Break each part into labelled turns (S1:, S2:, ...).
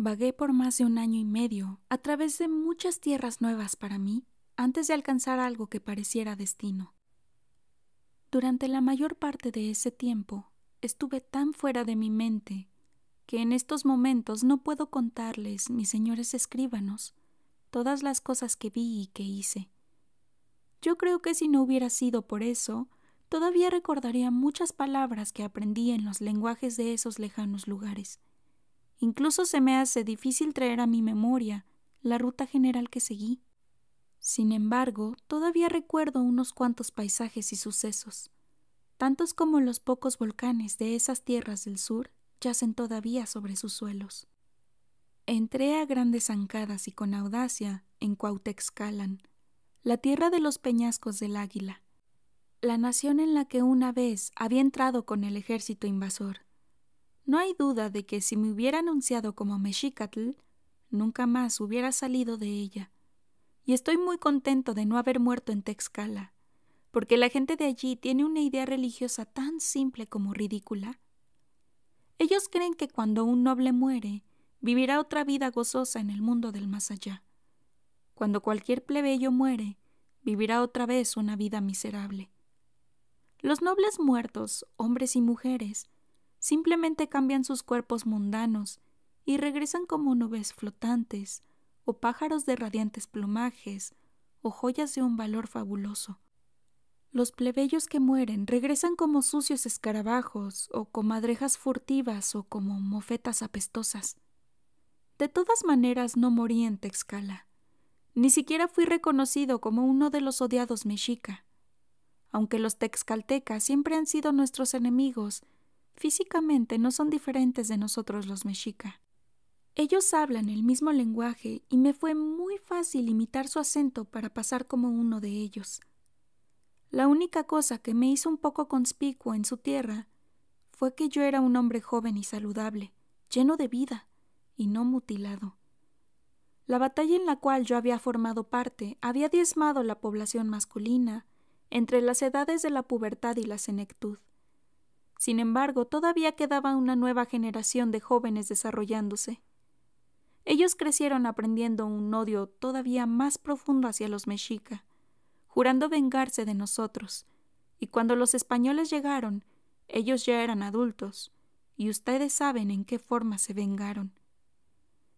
S1: Vagué por más de 1 año y medio a través de muchas tierras nuevas para mí antes de alcanzar algo que pareciera destino. Durante la mayor parte de ese tiempo estuve tan fuera de mi mente que en estos momentos no puedo contarles, mis señores escribanos, todas las cosas que vi y que hice. Yo creo que si no hubiera sido por eso, todavía recordaría muchas palabras que aprendí en los lenguajes de esos lejanos lugares. Incluso se me hace difícil traer a mi memoria la ruta general que seguí. Sin embargo, todavía recuerdo unos cuantos paisajes y sucesos, tantos como los pocos volcanes de esas tierras del sur yacen todavía sobre sus suelos. Entré a grandes zancadas y con audacia en Cuautexcalan, la tierra de los peñascos del Águila, la nación en la que una vez había entrado con el ejército invasor. No hay duda de que si me hubiera anunciado como Mexicatl, nunca más hubiera salido de ella. Y estoy muy contento de no haber muerto en Texcala, porque la gente de allí tiene una idea religiosa tan simple como ridícula. Ellos creen que cuando un noble muere, vivirá otra vida gozosa en el mundo del más allá. Cuando cualquier plebeyo muere, vivirá otra vez una vida miserable. Los nobles muertos, hombres y mujeres, simplemente cambian sus cuerpos mundanos y regresan como nubes flotantes, o pájaros de radiantes plumajes, o joyas de un valor fabuloso. Los plebeyos que mueren regresan como sucios escarabajos, o comadrejas furtivas, o como mofetas apestosas. De todas maneras no morí en Texcala. Ni siquiera fui reconocido como uno de los odiados mexica. Aunque los texcaltecas siempre han sido nuestros enemigos, físicamente no son diferentes de nosotros los mexica. Ellos hablan el mismo lenguaje y me fue muy fácil imitar su acento para pasar como uno de ellos. La única cosa que me hizo un poco conspicuo en su tierra fue que yo era un hombre joven y saludable, lleno de vida y no mutilado. La batalla en la cual yo había formado parte había diezmado la población masculina entre las edades de la pubertad y la senectud. Sin embargo, todavía quedaba una nueva generación de jóvenes desarrollándose. Ellos crecieron aprendiendo un odio todavía más profundo hacia los mexica, jurando vengarse de nosotros, y cuando los españoles llegaron, ellos ya eran adultos, y ustedes saben en qué forma se vengaron.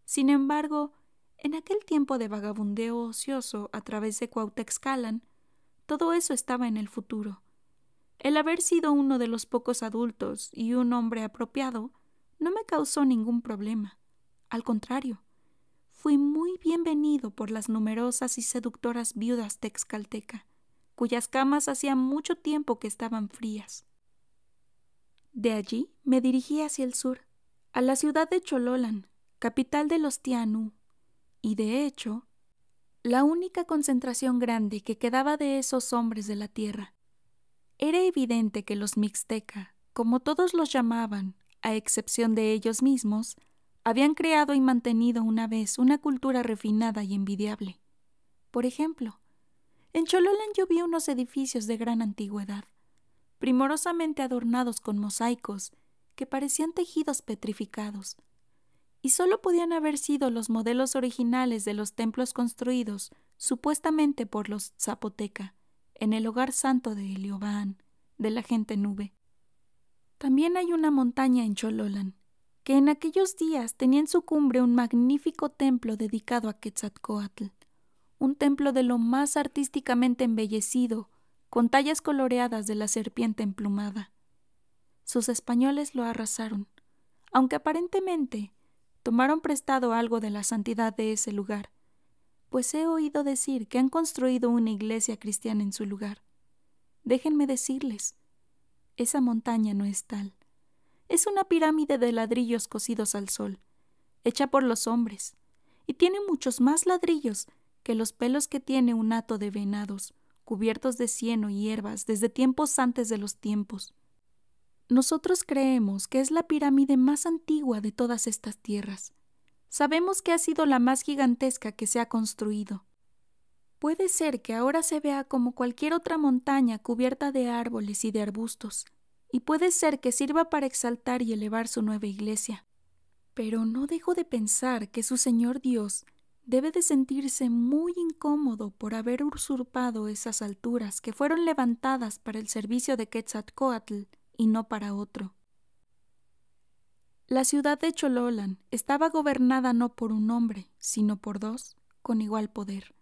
S1: Sin embargo, en aquel tiempo de vagabundeo ocioso a través de Cuautexcalan, todo eso estaba en el futuro. El haber sido uno de los pocos adultos y un hombre apropiado no me causó ningún problema. Al contrario, fui muy bienvenido por las numerosas y seductoras viudas texcalteca, cuyas camas hacía mucho tiempo que estaban frías. De allí me dirigí hacia el sur, a la ciudad de Chololan, capital de los Tianú, y de hecho, la única concentración grande que quedaba de esos hombres de la tierra. Era evidente que los mixteca, como todos los llamaban, a excepción de ellos mismos, habían creado y mantenido una vez una cultura refinada y envidiable. Por ejemplo, en Chololan yo vi unos edificios de gran antigüedad, primorosamente adornados con mosaicos que parecían tejidos petrificados, y solo podían haber sido los modelos originales de los templos construidos supuestamente por los zapoteca en el hogar santo de Heliobán, de la gente nube. También hay una montaña en Chololan, que en aquellos días tenía en su cumbre un magnífico templo dedicado a Quetzalcóatl, un templo de lo más artísticamente embellecido, con tallas coloreadas de la serpiente emplumada. Sus españoles lo arrasaron, aunque aparentemente tomaron prestado algo de la santidad de ese lugar, pues he oído decir que han construido una iglesia cristiana en su lugar. Déjenme decirles, esa montaña no es tal. Es una pirámide de ladrillos cocidos al sol, hecha por los hombres, y tiene muchos más ladrillos que los pelos que tiene un hato de venados, cubiertos de cieno y hierbas desde tiempos antes de los tiempos. Nosotros creemos que es la pirámide más antigua de todas estas tierras. Sabemos que ha sido la más gigantesca que se ha construido. Puede ser que ahora se vea como cualquier otra montaña cubierta de árboles y de arbustos, y puede ser que sirva para exaltar y elevar su nueva iglesia. Pero no dejo de pensar que su Señor Dios debe de sentirse muy incómodo por haber usurpado esas alturas que fueron levantadas para el servicio de Quetzalcóatl y no para otro. La ciudad de Chololan estaba gobernada no por un hombre, sino por dos, con igual poder.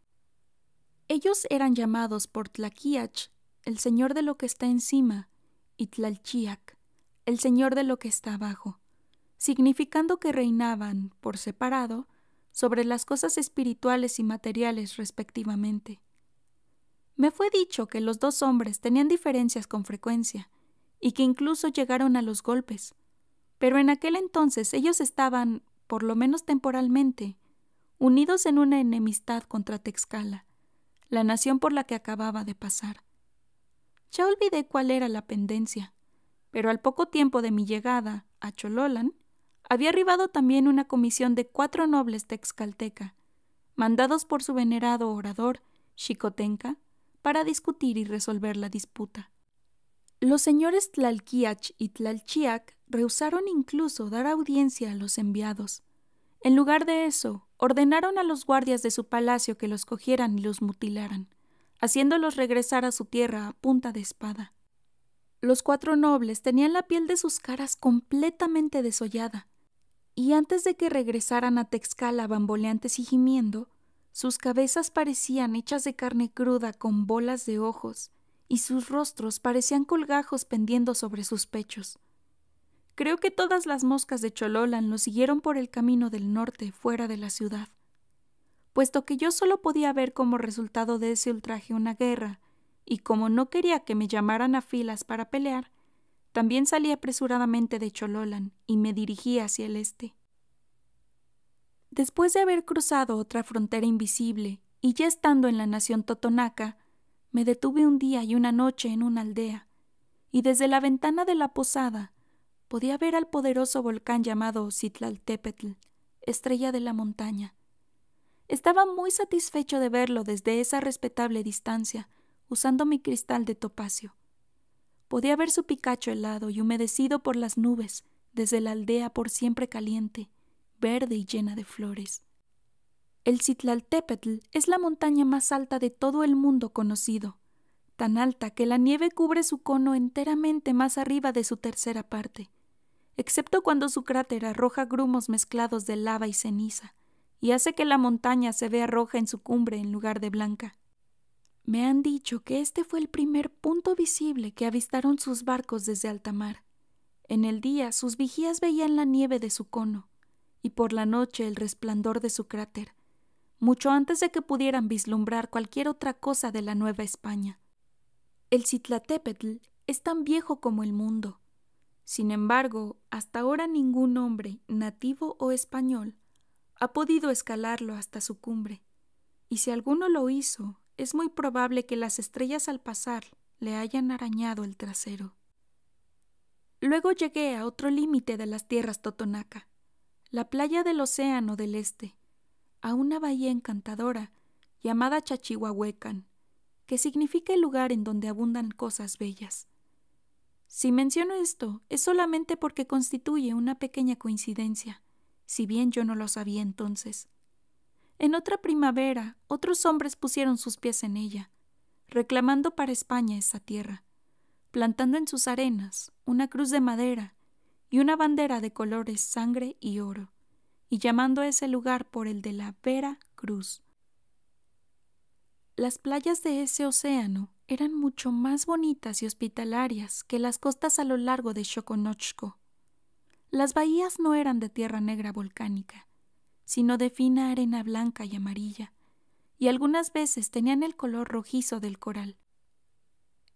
S1: Ellos eran llamados por Tlaquiach, el señor de lo que está encima, y Tlalchiac, el señor de lo que está abajo, significando que reinaban, por separado, sobre las cosas espirituales y materiales respectivamente. Me fue dicho que los dos hombres tenían diferencias con frecuencia, y que incluso llegaron a los golpes, pero en aquel entonces ellos estaban, por lo menos temporalmente, unidos en una enemistad contra Tlaxcala, la nación por la que acababa de pasar. Ya olvidé cuál era la pendencia, pero al poco tiempo de mi llegada a Chololan, había arribado también una comisión de 4 nobles texcalteca, mandados por su venerado orador, Xicotenca, para discutir y resolver la disputa. Los señores Tlalquiach y Tlalchiac rehusaron incluso dar audiencia a los enviados. En lugar de eso, ordenaron a los guardias de su palacio que los cogieran y los mutilaran, haciéndolos regresar a su tierra a punta de espada. Los 4 nobles tenían la piel de sus caras completamente desollada, y antes de que regresaran a Tlaxcala bamboleantes y gimiendo, sus cabezas parecían hechas de carne cruda con bolas de ojos, y sus rostros parecían colgajos pendiendo sobre sus pechos. Creo que todas las moscas de Chololan los siguieron por el camino del norte, fuera de la ciudad. Puesto que yo solo podía ver como resultado de ese ultraje una guerra, y como no quería que me llamaran a filas para pelear, también salí apresuradamente de Chololan y me dirigí hacia el este. Después de haber cruzado otra frontera invisible y ya estando en la nación totonaca, me detuve un día y una noche en una aldea, y desde la ventana de la posada podía ver al poderoso volcán llamado Citlaltépetl, estrella de la montaña. Estaba muy satisfecho de verlo desde esa respetable distancia, usando mi cristal de topacio. Podía ver su picacho helado y humedecido por las nubes, desde la aldea por siempre caliente, verde y llena de flores. El Citlaltépetl es la montaña más alta de todo el mundo conocido, tan alta que la nieve cubre su cono enteramente más arriba de su tercera parte, excepto cuando su cráter arroja grumos mezclados de lava y ceniza, y hace que la montaña se vea roja en su cumbre en lugar de blanca. Me han dicho que este fue el primer punto visible que avistaron sus barcos desde alta mar. En el día sus vigías veían la nieve de su cono, y por la noche el resplandor de su cráter, mucho antes de que pudieran vislumbrar cualquier otra cosa de la Nueva España. El Citlaltépetl es tan viejo como el mundo. Sin embargo, hasta ahora ningún hombre, nativo o español, ha podido escalarlo hasta su cumbre, y si alguno lo hizo, es muy probable que las estrellas al pasar le hayan arañado el trasero. Luego llegué a otro límite de las tierras totonaca, la playa del Océano del Este, a una bahía encantadora llamada Chachihuahuecan, que significa el lugar en donde abundan cosas bellas. Si menciono esto, es solamente porque constituye una pequeña coincidencia, si bien yo no lo sabía entonces. En otra primavera, otros hombres pusieron sus pies en ella, reclamando para España esa tierra, plantando en sus arenas una cruz de madera y una bandera de colores sangre y oro, y llamando a ese lugar por el de la Vera Cruz. Las playas de ese océano eran mucho más bonitas y hospitalarias que las costas a lo largo de Xoconochco. Las bahías no eran de tierra negra volcánica, sino de fina arena blanca y amarilla, y algunas veces tenían el color rojizo del coral.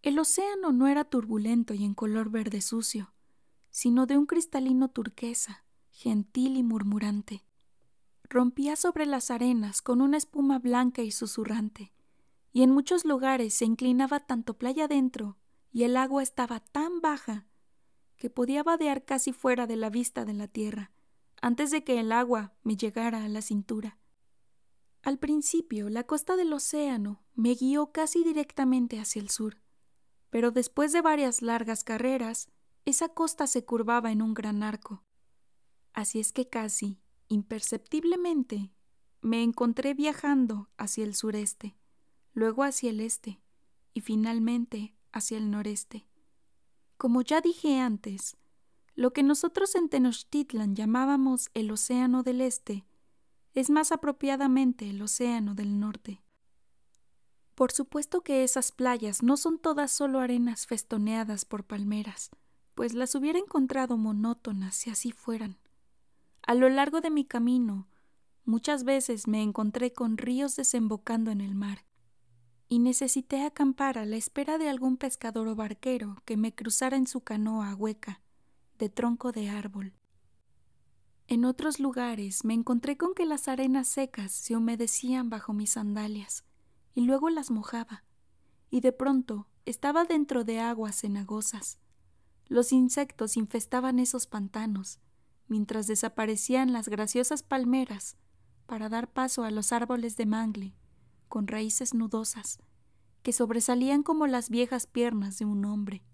S1: El océano no era turbulento y en color verde sucio, sino de un cristalino turquesa, gentil y murmurante. Rompía sobre las arenas con una espuma blanca y susurrante, y en muchos lugares se inclinaba tanto playa adentro y el agua estaba tan baja que podía vadear casi fuera de la vista de la tierra, antes de que el agua me llegara a la cintura. Al principio, la costa del océano me guió casi directamente hacia el sur, pero después de varias largas carreras, esa costa se curvaba en un gran arco. Así es que casi, imperceptiblemente, me encontré viajando hacia el sureste, luego hacia el este y finalmente hacia el noreste. Como ya dije antes, lo que nosotros en Tenochtitlan llamábamos el Océano del Este es más apropiadamente el Océano del Norte. Por supuesto que esas playas no son todas solo arenas festoneadas por palmeras, pues las hubiera encontrado monótonas si así fueran. A lo largo de mi camino, muchas veces me encontré con ríos desembocando en el mar, y necesité acampar a la espera de algún pescador o barquero que me cruzara en su canoa hueca, de tronco de árbol. En otros lugares me encontré con que las arenas secas se humedecían bajo mis sandalias, y luego las mojaba, y de pronto estaba dentro de aguas cenagosas. Los insectos infestaban esos pantanos, mientras desaparecían las graciosas palmeras para dar paso a los árboles de mangle, con raíces nudosas, que sobresalían como las viejas piernas de un hombre.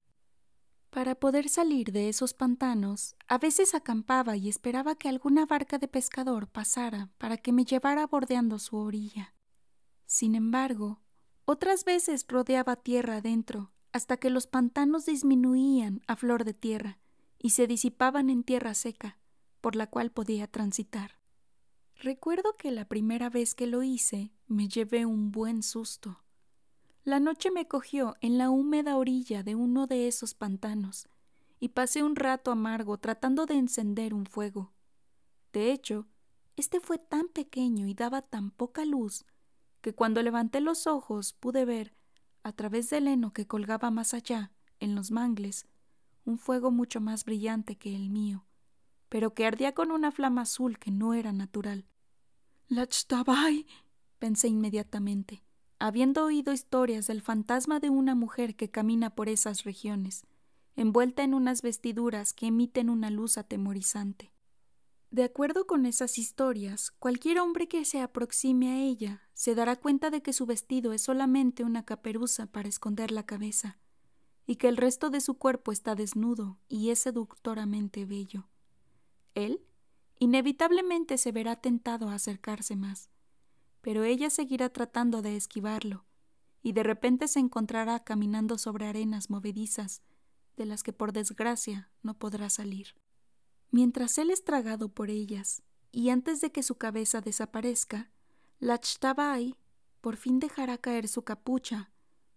S1: Para poder salir de esos pantanos, a veces acampaba y esperaba que alguna barca de pescador pasara para que me llevara bordeando su orilla. Sin embargo, otras veces rodeaba tierra adentro, hasta que los pantanos disminuían a flor de tierra y se disipaban en tierra seca, por la cual podía transitar. Recuerdo que la primera vez que lo hice, me llevé un buen susto. La noche me cogió en la húmeda orilla de uno de esos pantanos, y pasé un rato amargo tratando de encender un fuego. De hecho, este fue tan pequeño y daba tan poca luz que cuando levanté los ojos pude ver, a través del heno que colgaba más allá, en los mangles, un fuego mucho más brillante que el mío, pero que ardía con una flama azul que no era natural. «¡Lachtabai!», pensé inmediatamente, habiendo oído historias del fantasma de una mujer que camina por esas regiones, envuelta en unas vestiduras que emiten una luz atemorizante. De acuerdo con esas historias, cualquier hombre que se aproxime a ella se dará cuenta de que su vestido es solamente una caperuza para esconder la cabeza, y que el resto de su cuerpo está desnudo y es seductoramente bello. Él, inevitablemente, se verá tentado a acercarse más, pero ella seguirá tratando de esquivarlo, y de repente se encontrará caminando sobre arenas movedizas, de las que por desgracia no podrá salir. Mientras él es tragado por ellas, y antes de que su cabeza desaparezca, Lachtabai por fin dejará caer su capucha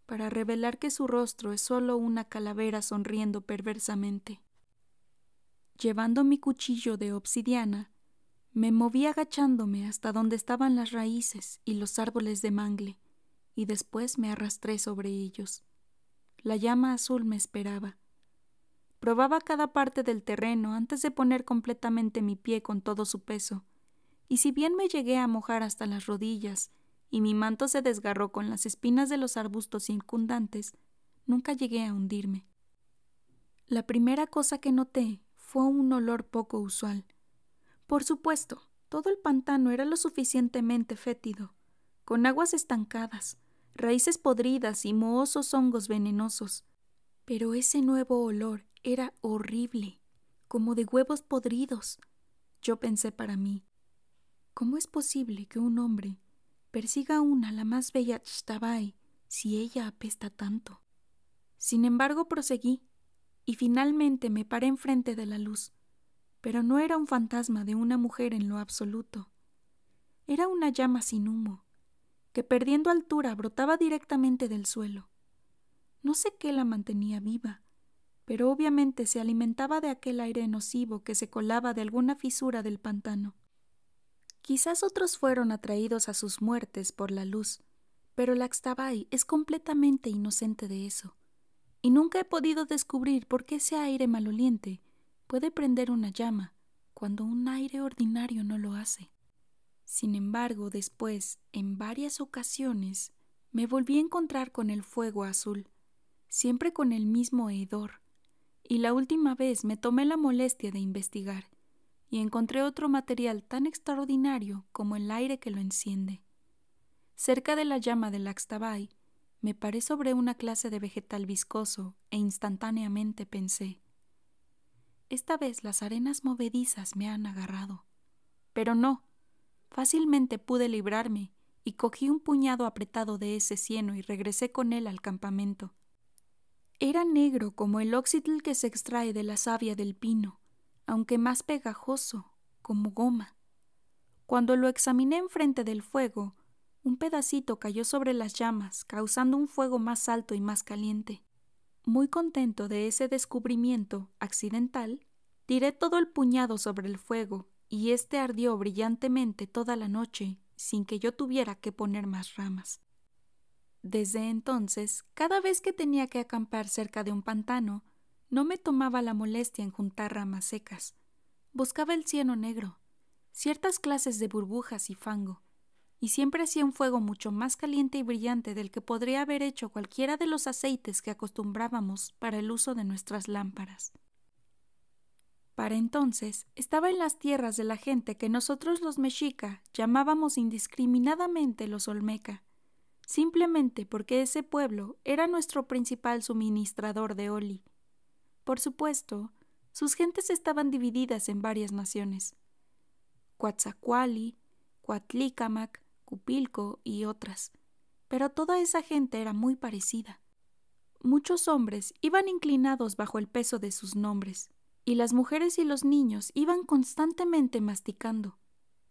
S1: para revelar que su rostro es solo una calavera sonriendo perversamente. Llevando mi cuchillo de obsidiana, me moví agachándome hasta donde estaban las raíces y los árboles de mangle, y después me arrastré sobre ellos. La llama azul me esperaba. Probaba cada parte del terreno antes de poner completamente mi pie con todo su peso, y si bien me llegué a mojar hasta las rodillas y mi manto se desgarró con las espinas de los arbustos circundantes, nunca llegué a hundirme. La primera cosa que noté fue un olor poco usual. Por supuesto, todo el pantano era lo suficientemente fétido, con aguas estancadas, raíces podridas y mohosos hongos venenosos, pero ese nuevo olor era horrible, como de huevos podridos. Yo pensé para mí, ¿cómo es posible que un hombre persiga aún a la más bella Xtabai si ella apesta tanto? Sin embargo, proseguí, y finalmente me paré enfrente de la luz, pero no era un fantasma de una mujer en lo absoluto. Era una llama sin humo, que perdiendo altura brotaba directamente del suelo. No sé qué la mantenía viva, pero obviamente se alimentaba de aquel aire nocivo que se colaba de alguna fisura del pantano. Quizás otros fueron atraídos a sus muertes por la luz, pero Laxtabai es completamente inocente de eso, y nunca he podido descubrir por qué ese aire maloliente puede prender una llama cuando un aire ordinario no lo hace. Sin embargo, después, en varias ocasiones, me volví a encontrar con el fuego azul, siempre con el mismo hedor, y la última vez me tomé la molestia de investigar, y encontré otro material tan extraordinario como el aire que lo enciende. Cerca de la llama de Laxtabai, me paré sobre una clase de vegetal viscoso e instantáneamente pensé: esta vez las arenas movedizas me han agarrado. Pero no, fácilmente pude librarme y cogí un puñado apretado de ese cieno y regresé con él al campamento. Era negro como el óxidil que se extrae de la savia del pino, aunque más pegajoso, como goma. Cuando lo examiné enfrente del fuego, un pedacito cayó sobre las llamas, causando un fuego más alto y más caliente. Muy contento de ese descubrimiento accidental, tiré todo el puñado sobre el fuego y éste ardió brillantemente toda la noche sin que yo tuviera que poner más ramas. Desde entonces, cada vez que tenía que acampar cerca de un pantano, no me tomaba la molestia en juntar ramas secas. Buscaba el cieno negro, ciertas clases de burbujas y fango, y siempre hacía un fuego mucho más caliente y brillante del que podría haber hecho cualquiera de los aceites que acostumbrábamos para el uso de nuestras lámparas. Para entonces estaba en las tierras de la gente que nosotros los mexica llamábamos indiscriminadamente los olmeca, simplemente porque ese pueblo era nuestro principal suministrador de oli. Por supuesto, sus gentes estaban divididas en varias naciones: Coatzacoalli, Coatlícamac, Cupilco y otras, pero toda esa gente era muy parecida. Muchos hombres iban inclinados bajo el peso de sus nombres, y las mujeres y los niños iban constantemente masticando.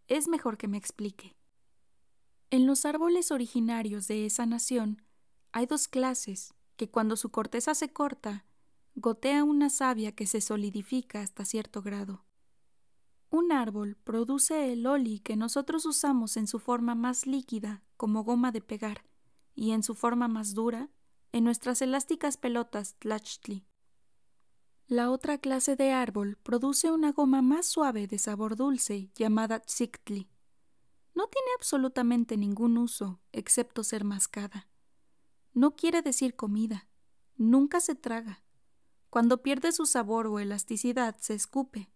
S1: Es mejor que me explique. En los árboles originarios de esa nación hay dos clases que cuando su corteza se corta, gotea una savia que se solidifica hasta cierto grado. Un árbol produce el oli que nosotros usamos en su forma más líquida como goma de pegar y en su forma más dura en nuestras elásticas pelotas tlachtli. La otra clase de árbol produce una goma más suave de sabor dulce llamada tzictli. No tiene absolutamente ningún uso excepto ser mascada. No quiere decir comida. Nunca se traga. Cuando pierde su sabor o elasticidad se escupe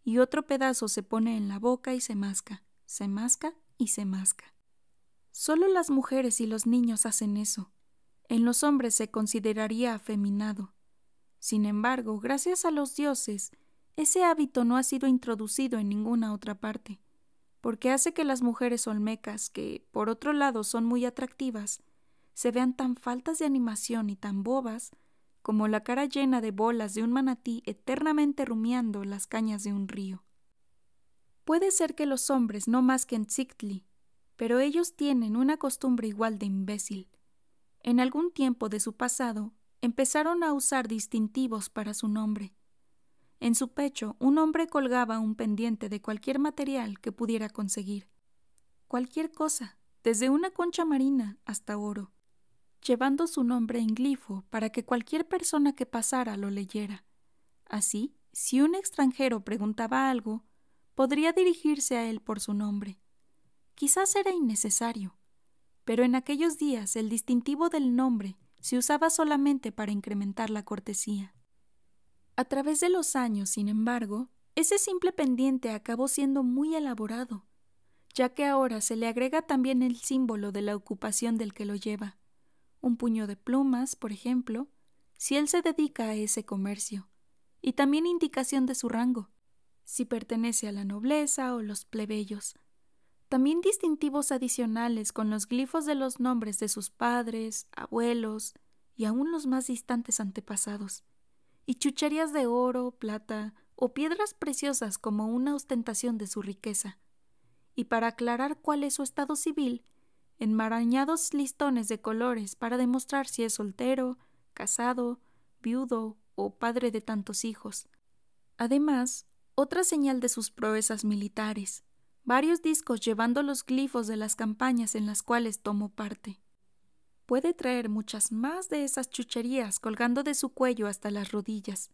S1: y otro pedazo se pone en la boca y se masca y se masca. Solo las mujeres y los niños hacen eso. En los hombres se consideraría afeminado. Sin embargo, gracias a los dioses, ese hábito no ha sido introducido en ninguna otra parte, porque hace que las mujeres olmecas, que, por otro lado, son muy atractivas, se vean tan faltas de animación y tan bobas como la cara llena de bolas de un manatí eternamente rumiando las cañas de un río. Puede ser que los hombres no masquen tzictli, pero ellos tienen una costumbre igual de imbécil. En algún tiempo de su pasado, empezaron a usar distintivos para su nombre. En su pecho, un hombre colgaba un pendiente de cualquier material que pudiera conseguir. Cualquier cosa, desde una concha marina hasta oro, llevando su nombre en glifo para que cualquier persona que pasara lo leyera. Así, si un extranjero preguntaba algo, podría dirigirse a él por su nombre. Quizás era innecesario, pero en aquellos días el distintivo del nombre se usaba solamente para incrementar la cortesía. A través de los años, sin embargo, ese simple pendiente acabó siendo muy elaborado, ya que ahora se le agrega también el símbolo de la ocupación del que lo lleva. Un puño de plumas, por ejemplo, si él se dedica a ese comercio, y también indicación de su rango, si pertenece a la nobleza o los plebeyos. También distintivos adicionales con los glifos de los nombres de sus padres, abuelos y aún los más distantes antepasados, y chucherías de oro, plata o piedras preciosas como una ostentación de su riqueza. Y para aclarar cuál es su estado civil, enmarañados listones de colores para demostrar si es soltero, casado, viudo o padre de tantos hijos. Además, otra señal de sus proezas militares: varios discos llevando los glifos de las campañas en las cuales tomó parte. Puede traer muchas más de esas chucherías colgando de su cuello hasta las rodillas.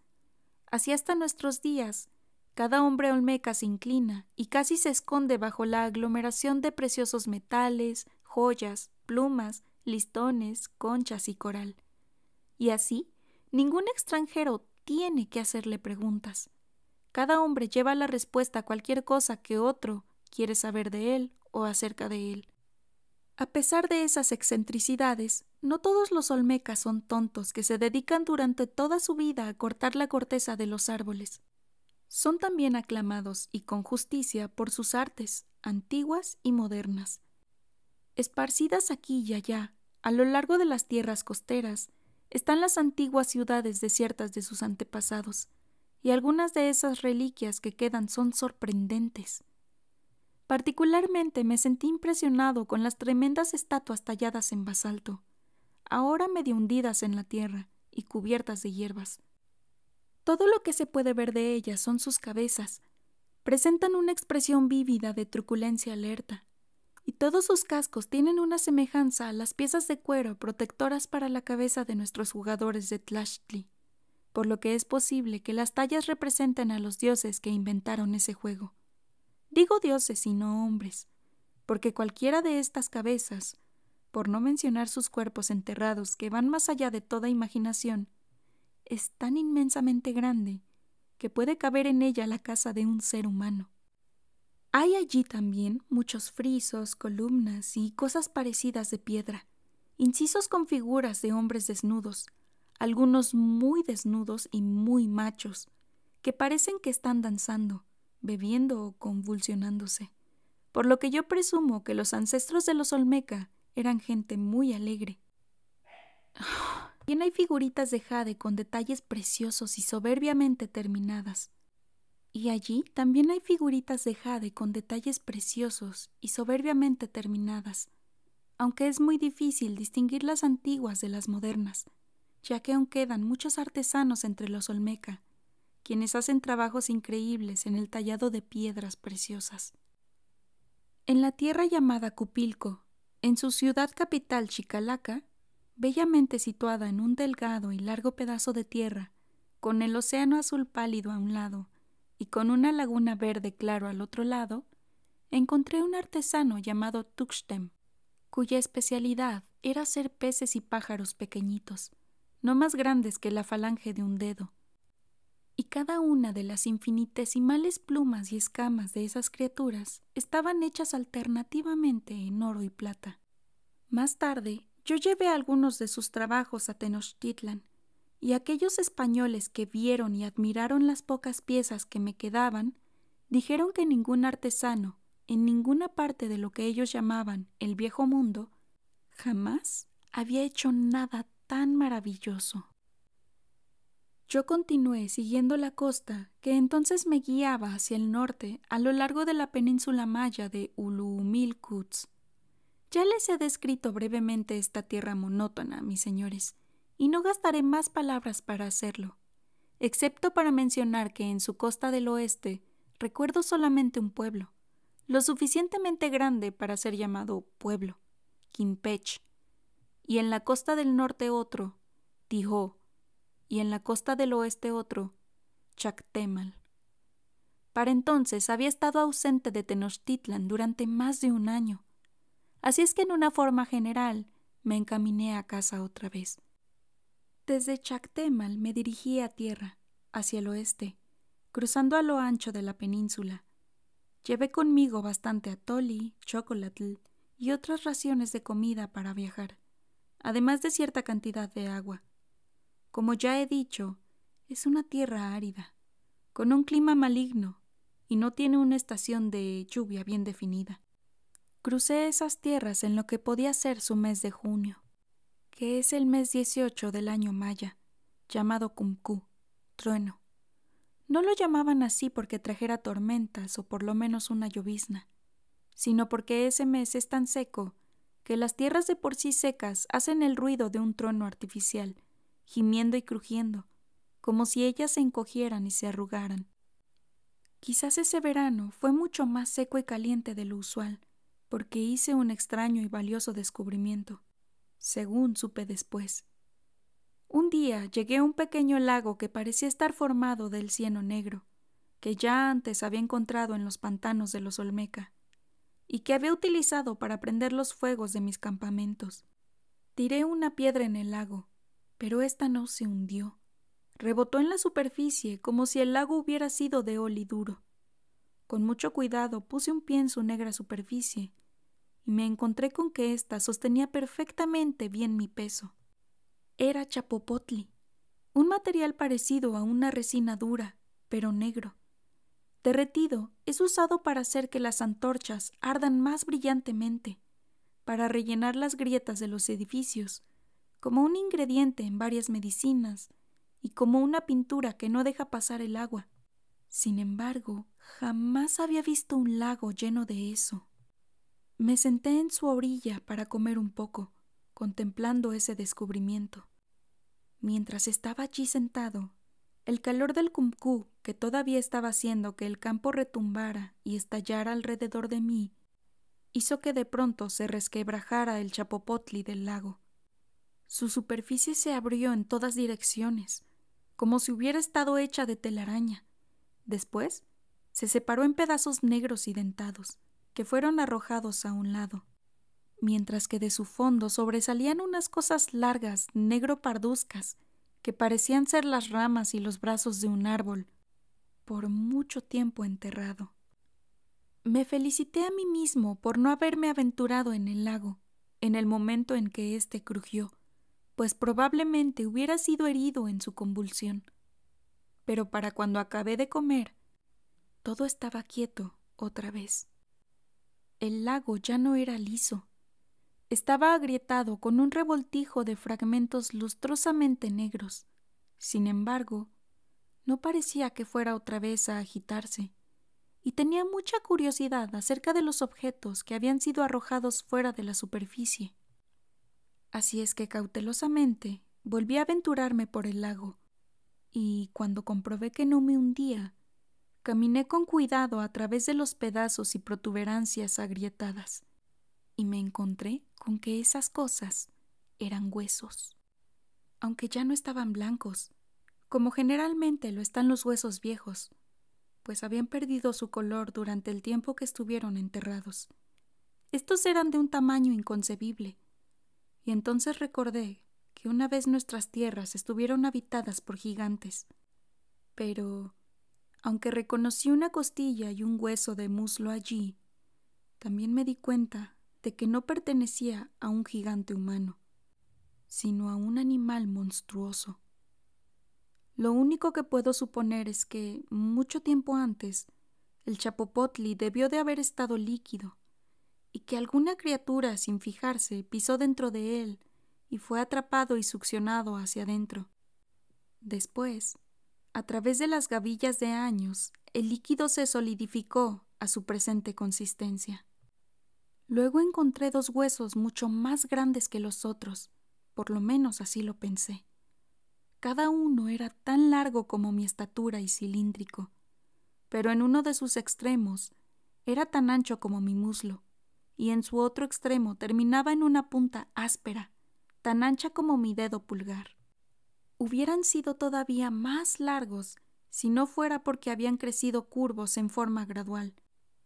S1: Así hasta nuestros días, cada hombre olmeca se inclina y casi se esconde bajo la aglomeración de preciosos metales, joyas, plumas, listones, conchas y coral. Y así, ningún extranjero tiene que hacerle preguntas. Cada hombre lleva la respuesta a cualquier cosa que otro quiere saber de él o acerca de él. A pesar de esas excentricidades, no todos los olmecas son tontos que se dedican durante toda su vida a cortar la corteza de los árboles. Son también aclamados y con justicia por sus artes, antiguas y modernas. Esparcidas aquí y allá, a lo largo de las tierras costeras, están las antiguas ciudades desiertas de sus antepasados, y algunas de esas reliquias que quedan son sorprendentes. Particularmente me sentí impresionado con las tremendas estatuas talladas en basalto, ahora medio hundidas en la tierra y cubiertas de hierbas. Todo lo que se puede ver de ellas son sus cabezas. Presentan una expresión vívida de truculencia alerta, y todos sus cascos tienen una semejanza a las piezas de cuero protectoras para la cabeza de nuestros jugadores de Tlachtli, por lo que es posible que las tallas representen a los dioses que inventaron ese juego. Digo dioses y no hombres, porque cualquiera de estas cabezas, por no mencionar sus cuerpos enterrados que van más allá de toda imaginación, es tan inmensamente grande que puede caber en ella la casa de un ser humano. Hay allí también muchos frisos, columnas y cosas parecidas de piedra, incisos con figuras de hombres desnudos, algunos muy desnudos y muy machos, que parecen que están danzando, bebiendo o convulsionándose, por lo que yo presumo que los ancestros de los Olmeca eran gente muy alegre. También hay figuritas de jade con detalles preciosos y soberbiamente terminadas. Y allí también hay figuritas de jade con detalles preciosos y soberbiamente terminadas, aunque es muy difícil distinguir las antiguas de las modernas, ya que aún quedan muchos artesanos entre los Olmeca, quienes hacen trabajos increíbles en el tallado de piedras preciosas. En la tierra llamada Cupilco, en su ciudad capital Chicalaca, bellamente situada en un delgado y largo pedazo de tierra, con el océano azul pálido a un lado y con una laguna verde claro al otro lado, encontré un artesano llamado Tuxtem, cuya especialidad era hacer peces y pájaros pequeñitos, no más grandes que la falange de un dedo, y cada una de las infinitesimales plumas y escamas de esas criaturas estaban hechas alternativamente en oro y plata. Más tarde, yo llevé algunos de sus trabajos a Tenochtitlan, y aquellos españoles que vieron y admiraron las pocas piezas que me quedaban, dijeron que ningún artesano, en ninguna parte de lo que ellos llamaban el viejo mundo, jamás había hecho nada tan maravilloso. Yo continué siguiendo la costa, que entonces me guiaba hacia el norte a lo largo de la península maya de Uluumilquts. Ya les he descrito brevemente esta tierra monótona, mis señores, y no gastaré más palabras para hacerlo, excepto para mencionar que en su costa del oeste recuerdo solamente un pueblo, lo suficientemente grande para ser llamado pueblo, Quimpech, y en la costa del norte otro, Tijó, y en la costa del oeste otro, Chactemal. Para entonces había estado ausente de Tenochtitlan durante más de un año, así es que en una forma general me encaminé a casa otra vez. Desde Chactemal me dirigí a tierra, hacia el oeste, cruzando a lo ancho de la península. Llevé conmigo bastante atoli, chocolatl y otras raciones de comida para viajar, además de cierta cantidad de agua. Como ya he dicho, es una tierra árida, con un clima maligno, y no tiene una estación de lluvia bien definida. Crucé esas tierras en lo que podía ser su mes de junio, que es el mes 18 del año maya, llamado Cumcú, trueno. No lo llamaban así porque trajera tormentas o por lo menos una llovizna, sino porque ese mes es tan seco que las tierras de por sí secas hacen el ruido de un trueno artificial, gimiendo y crujiendo, como si ellas se encogieran y se arrugaran. Quizás ese verano fue mucho más seco y caliente de lo usual, porque hice un extraño y valioso descubrimiento, según supe después. Un día llegué a un pequeño lago que parecía estar formado del cieno negro, que ya antes había encontrado en los pantanos de los Olmeca, y que había utilizado para prender los fuegos de mis campamentos. Tiré una piedra en el lago, pero ésta no se hundió. Rebotó en la superficie como si el lago hubiera sido de oli duro. Con mucho cuidado puse un pie en su negra superficie, y me encontré con que ésta sostenía perfectamente bien mi peso. Era chapopotli, un material parecido a una resina dura, pero negro, Derretido es usado para hacer que las antorchas ardan más brillantemente, para rellenar las grietas de los edificios, como un ingrediente en varias medicinas y como una pintura que no deja pasar el agua. Sin embargo, jamás había visto un lago lleno de eso. Me senté en su orilla para comer un poco, contemplando ese descubrimiento. Mientras estaba allí sentado, el calor del cumcú, que todavía estaba haciendo que el campo retumbara y estallara alrededor de mí, hizo que de pronto se resquebrajara el chapopotli del lago. Su superficie se abrió en todas direcciones, como si hubiera estado hecha de telaraña. Después, se separó en pedazos negros y dentados, que fueron arrojados a un lado, mientras que de su fondo sobresalían unas cosas largas, negro-parduzcas, que parecían ser las ramas y los brazos de un árbol, por mucho tiempo enterrado. Me felicité a mí mismo por no haberme aventurado en el lago, en el momento en que éste crujió, pues probablemente hubiera sido herido en su convulsión. Pero para cuando acabé de comer, todo estaba quieto otra vez. El lago ya no era liso. Estaba agrietado con un revoltijo de fragmentos lustrosamente negros. Sin embargo, no parecía que fuera otra vez a agitarse, y tenía mucha curiosidad acerca de los objetos que habían sido arrojados fuera de la superficie. Así es que cautelosamente volví a aventurarme por el lago, y cuando comprobé que no me hundía, caminé con cuidado a través de los pedazos y protuberancias agrietadas, y me encontré con que esas cosas eran huesos, aunque ya no estaban blancos, como generalmente lo están los huesos viejos, pues habían perdido su color durante el tiempo que estuvieron enterrados. Estos eran de un tamaño inconcebible, y entonces recordé que una vez nuestras tierras estuvieron habitadas por gigantes. Pero, aunque reconocí una costilla y un hueso de muslo allí, también me di cuenta de que no pertenecía a un gigante humano, sino a un animal monstruoso. Lo único que puedo suponer es que, mucho tiempo antes, el chapopotli debió de haber estado líquido, y que alguna criatura, sin fijarse, pisó dentro de él y fue atrapado y succionado hacia adentro. Después, a través de las gavillas de años, el líquido se solidificó a su presente consistencia. Luego encontré dos huesos mucho más grandes que los otros, por lo menos así lo pensé. Cada uno era tan largo como mi estatura y cilíndrico, pero en uno de sus extremos era tan ancho como mi muslo, y en su otro extremo terminaba en una punta áspera, tan ancha como mi dedo pulgar. Hubieran sido todavía más largos si no fuera porque habían crecido curvos en forma gradual,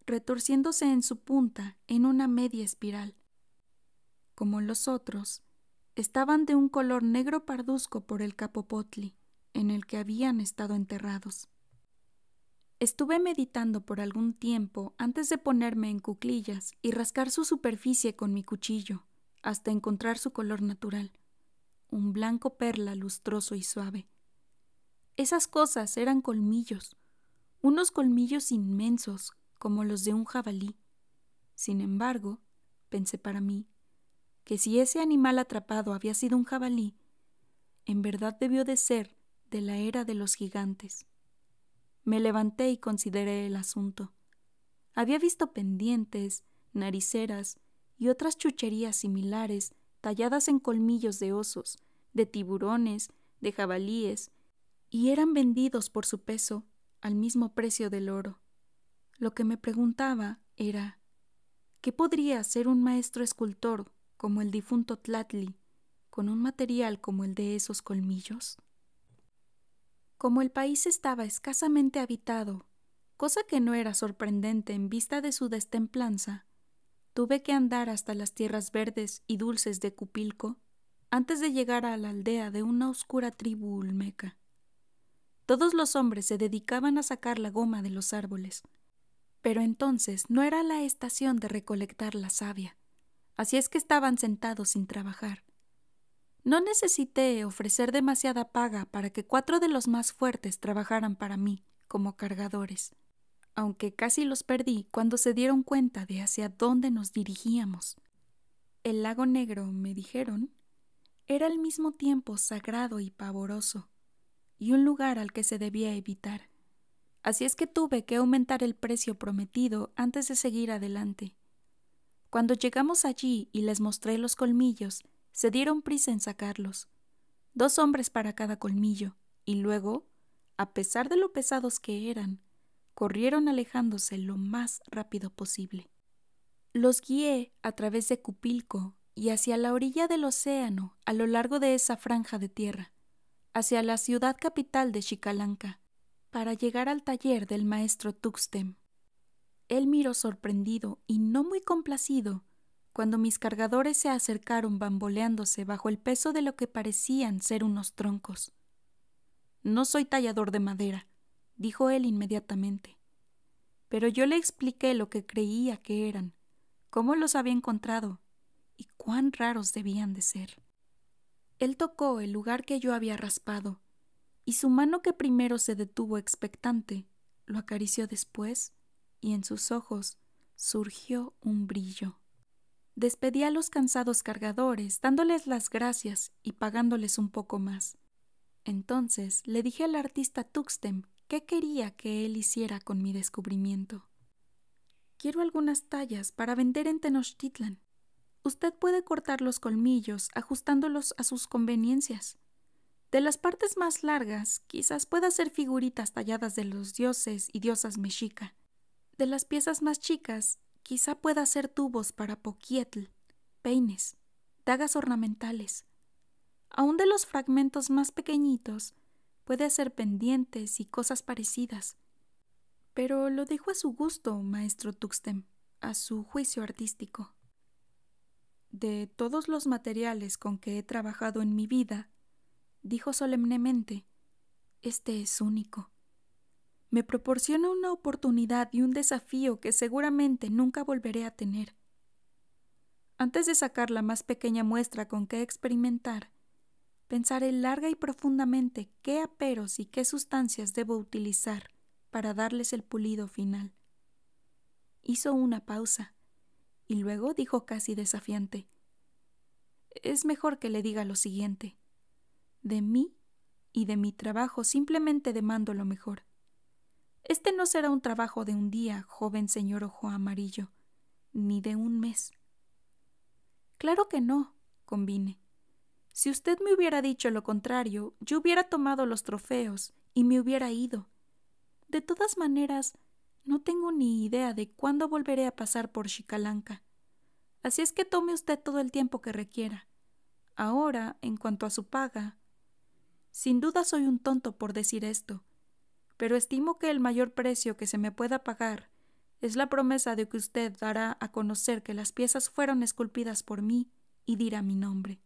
S1: retorciéndose en su punta en una media espiral. Como los otros, estaban de un color negro parduzco por el capopotli, en el que habían estado enterrados. Estuve meditando por algún tiempo antes de ponerme en cuclillas y rascar su superficie con mi cuchillo, hasta encontrar su color natural, un blanco perla lustroso y suave. Esas cosas eran colmillos, unos colmillos inmensos, como los de un jabalí. Sin embargo, pensé para mí, que si ese animal atrapado había sido un jabalí, en verdad debió de ser de la era de los gigantes. Me levanté y consideré el asunto. Había visto pendientes, nariceras y otras chucherías similares talladas en colmillos de osos, de tiburones, de jabalíes, y eran vendidos por su peso al mismo precio del oro. Lo que me preguntaba era, ¿qué podría hacer un maestro escultor como el difunto Tlatli, con un material como el de esos colmillos? Como el país estaba escasamente habitado, cosa que no era sorprendente en vista de su destemplanza, tuve que andar hasta las tierras verdes y dulces de Cupilco antes de llegar a la aldea de una oscura tribu olmeca. Todos los hombres se dedicaban a sacar la goma de los árboles, pero entonces no era la estación de recolectar la savia, así es que estaban sentados sin trabajar. No necesité ofrecer demasiada paga para que 4 de los más fuertes trabajaran para mí como cargadores. aunque casi los perdí cuando se dieron cuenta de hacia dónde nos dirigíamos. El lago Negro, me dijeron, era al mismo tiempo sagrado y pavoroso, y un lugar al que se debía evitar. Así es que tuve que aumentar el precio prometido antes de seguir adelante. Cuando llegamos allí y les mostré los colmillos, se dieron prisa en sacarlos. 2 hombres para cada colmillo, y luego, a pesar de lo pesados que eran, corrieron alejándose lo más rápido posible. Los guié a través de Cupilco y hacia la orilla del océano a lo largo de esa franja de tierra, hacia la ciudad capital de Xicalánca, para llegar al taller del maestro Tuxtem. Él miró sorprendido y no muy complacido cuando mis cargadores se acercaron bamboleándose bajo el peso de lo que parecían ser unos troncos. «No soy tallador de madera», dijo él inmediatamente. Pero yo le expliqué lo que creía que eran, cómo los había encontrado y cuán raros debían de ser. Él tocó el lugar que yo había raspado, y su mano, que primero se detuvo expectante, lo acarició después, y en sus ojos surgió un brillo. Despedí a los cansados cargadores, dándoles las gracias y pagándoles un poco más. Entonces le dije al artista Tuxtem qué quería que él hiciera con mi descubrimiento. «Quiero algunas tallas para vender en Tenochtitlan. Usted puede cortar los colmillos ajustándolos a sus conveniencias. De las partes más largas, quizás pueda hacer figuritas talladas de los dioses y diosas mexica. De las piezas más chicas, quizá pueda hacer tubos para poquietl, peines, dagas ornamentales. Aún de los fragmentos más pequeñitos, puede hacer pendientes y cosas parecidas. Pero lo dejo a su gusto, maestro Tuxtem, a su juicio artístico. De todos los materiales con que he trabajado en mi vida, dijo solemnemente, este es único. Me proporciona una oportunidad y un desafío que seguramente nunca volveré a tener. Antes de sacar la más pequeña muestra con que experimentar, pensaré larga y profundamente qué aperos y qué sustancias debo utilizar para darles el pulido final. Hizo una pausa y luego dijo casi desafiante, es mejor que le diga lo siguiente. De mí y de mi trabajo simplemente demando lo mejor. Este no será un trabajo de un día, joven señor Ojo Amarillo, ni de un mes. Claro que no, convine. Si usted me hubiera dicho lo contrario, yo hubiera tomado los trofeos y me hubiera ido. De todas maneras, no tengo ni idea de cuándo volveré a pasar por Xicalánca. Así es que tome usted todo el tiempo que requiera. Ahora, en cuanto a su paga, sin duda soy un tonto por decir esto, pero estimo que el mayor precio que se me pueda pagar es la promesa de que usted dará a conocer que las piezas fueron esculpidas por mí y dirá mi nombre.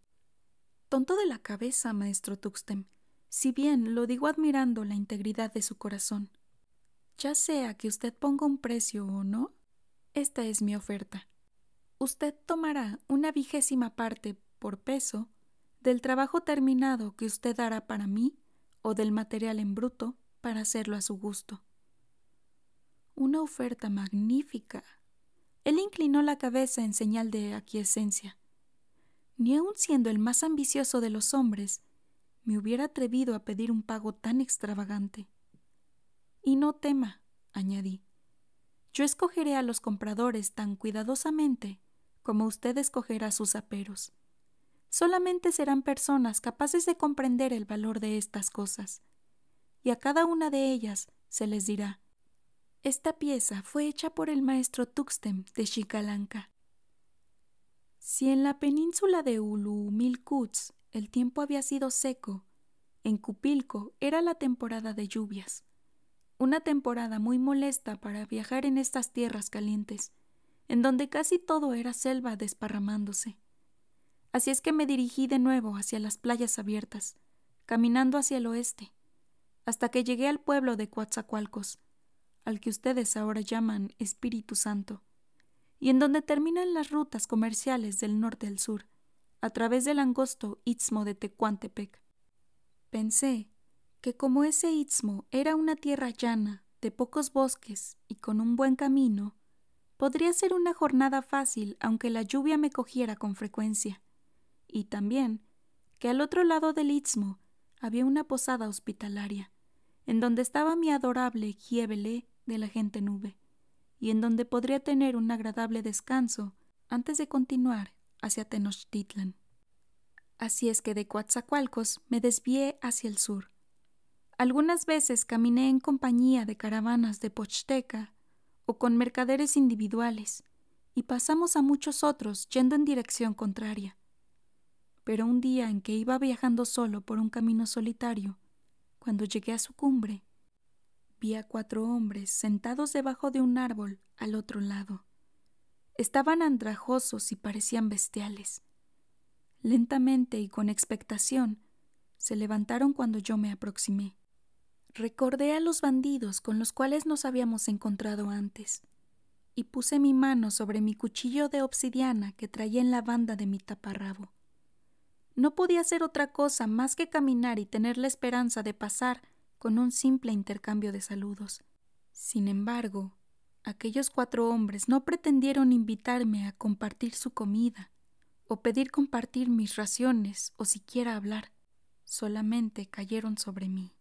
S1: Tonto de la cabeza, maestro Tuxtem, si bien lo digo admirando la integridad de su corazón. Ya sea que usted ponga un precio o no, esta es mi oferta. Usted tomará una 20ª parte por peso del trabajo terminado que usted hará para mí o del material en bruto para hacerlo a su gusto. Una oferta magnífica. Él inclinó la cabeza en señal de aquiescencia. Ni aun siendo el más ambicioso de los hombres, me hubiera atrevido a pedir un pago tan extravagante. Y no tema, añadí. Yo escogeré a los compradores tan cuidadosamente como usted escogerá sus aperos. Solamente serán personas capaces de comprender el valor de estas cosas, y a cada una de ellas se les dirá: esta pieza fue hecha por el maestro Tuxtem de Xicalánca. Si en la península de Ulumilcuts el tiempo había sido seco, en Cupilco era la temporada de lluvias, una temporada muy molesta para viajar en estas tierras calientes, en donde casi todo era selva desparramándose. Así es que me dirigí de nuevo hacia las playas abiertas, caminando hacia el oeste, hasta que llegué al pueblo de Coatzacoalcos, al que ustedes ahora llaman Espíritu Santo, y en donde terminan las rutas comerciales del norte al sur, a través del angosto istmo de Tecuantepec. Pensé que como ese istmo era una tierra llana, de pocos bosques y con un buen camino, podría ser una jornada fácil aunque la lluvia me cogiera con frecuencia. Y también que al otro lado del istmo había una posada hospitalaria, en donde estaba mi adorable Giebelé de la gente nube, y en donde podría tener un agradable descanso antes de continuar hacia Tenochtitlan. Así es que de Coatzacoalcos me desvié hacia el sur. Algunas veces caminé en compañía de caravanas de Pochteca o con mercaderes individuales, y pasamos a muchos otros yendo en dirección contraria. Pero un día en que iba viajando solo por un camino solitario, cuando llegué a su cumbre, vi a 4 hombres sentados debajo de un árbol al otro lado. Estaban andrajosos y parecían bestiales. Lentamente y con expectación, se levantaron cuando yo me aproximé. Recordé a los bandidos con los cuales nos habíamos encontrado antes, y puse mi mano sobre mi cuchillo de obsidiana que traía en la banda de mi taparrabo. No podía hacer otra cosa más que caminar y tener la esperanza de pasar con un simple intercambio de saludos. Sin embargo, aquellos 4 hombres no pretendieron invitarme a compartir su comida, o pedir compartir mis raciones, o siquiera hablar. Solamente cayeron sobre mí.